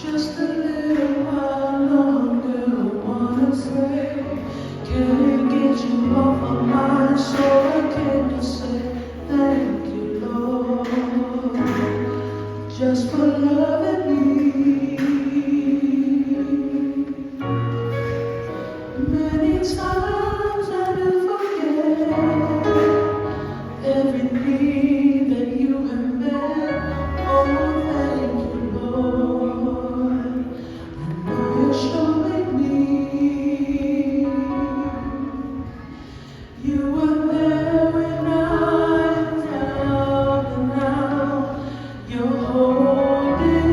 Just a little while longer, wanna say, can't get you off my mind, so I came to say thank you, Lord, just for loving me. Many times I do forget every need that you have met. Oh, thank you, Lord. I know you're showing me. You were there when I am down, and now you're holding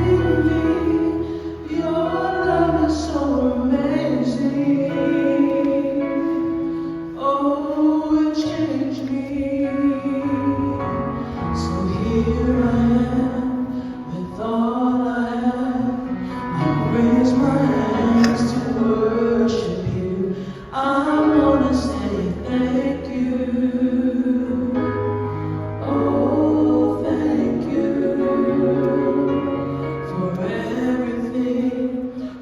me. Your love is so amazing. Oh, it changed me. So here I am with all I have. I raise my hands to worship you. I wanna say thank you. Oh, thank you for everything,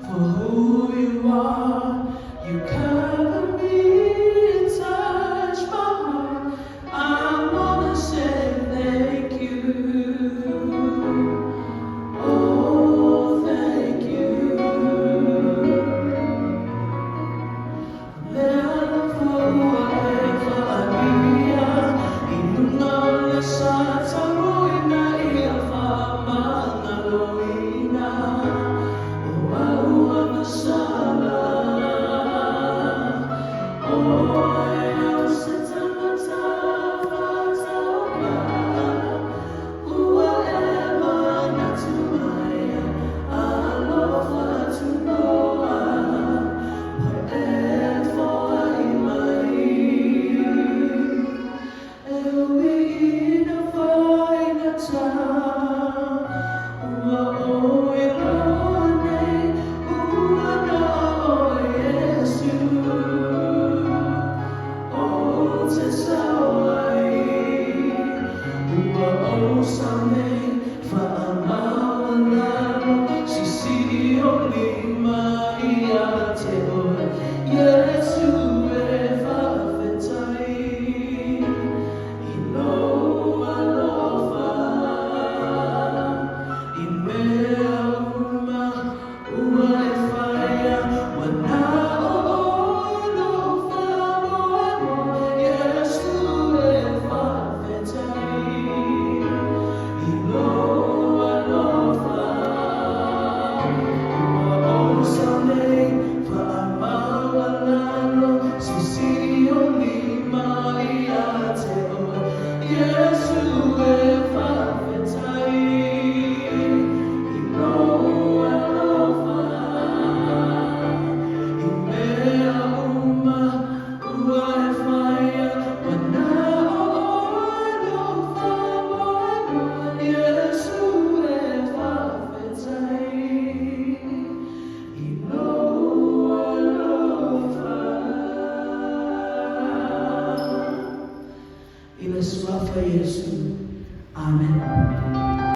for who you are. You cover me and touch my heart. I wanna say thank you. Oh, thank you. Alofa, Tunoa, Yesu.